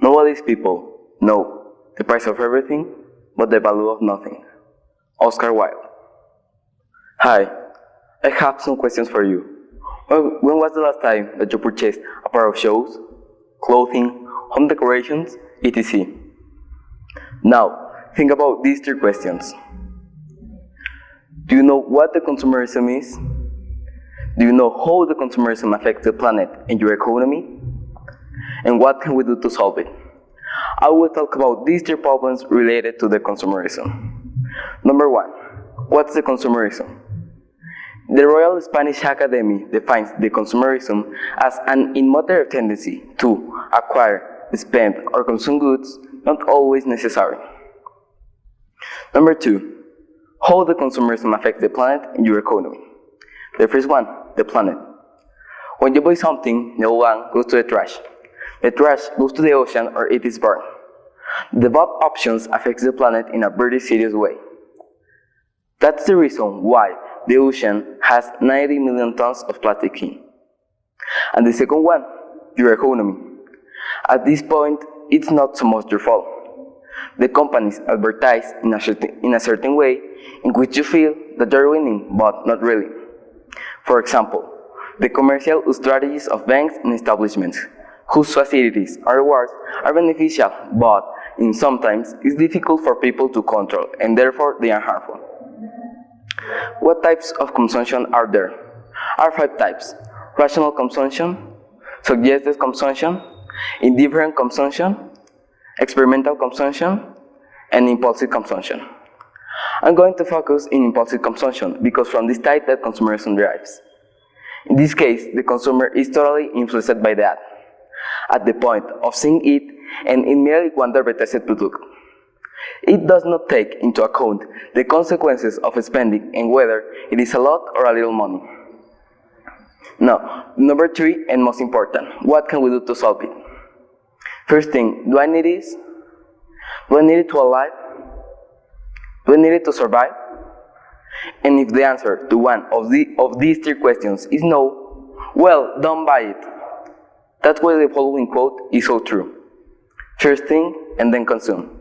Nowadays people know the price of everything, but the value of nothing. Oscar Wilde. Hi, I have some questions for you. When was the last time that you purchased a pair of shoes, clothing, home decorations, etc.? Now, think about these three questions. Do you know what the consumerism is? Do you know how the consumerism affects the planet and your economy? And what can we do to solve it? I will talk about these three problems related to the consumerism. Number one, what's the consumerism? The Royal Spanish Academy defines the consumerism as an immoderate tendency to acquire, spend, or consume goods not always necessary. Number two, how the consumerism affects the planet and your economy. The first one, the planet. When you buy something, no one goes to the trash. The trash goes to the ocean or it is burned. The above options affects the planet in a very serious way. That's the reason why the ocean has 90 million tons of plastic in. And the second one, your economy. At this point, it's not so much your fault. The companies advertise in a certain way in which you feel that you're winning, but not really. For example, the commercial strategies of banks and establishments, whose facilities or rewards are beneficial, but sometimes it's difficult for people to control, and therefore they are harmful. What types of consumption are there? Are 5 types: rational consumption, suggested consumption, indifferent consumption, experimental consumption, and impulsive consumption. I'm going to focus in impulsive consumption because from this type that consumerism derives. In this case, the consumer is totally influenced by that, at the point of seeing it and immediately want the advertised product. It does not take into account the consequences of spending and whether it is a lot or a little money. Now, number 3 and most important, what can we do to solve it? First thing, do I need this? Do I need it to alive? Do I need it to survive? And if the answer to one of these 3 questions is no, well, don't buy it. That's why the following quote is so true. First think and then consume.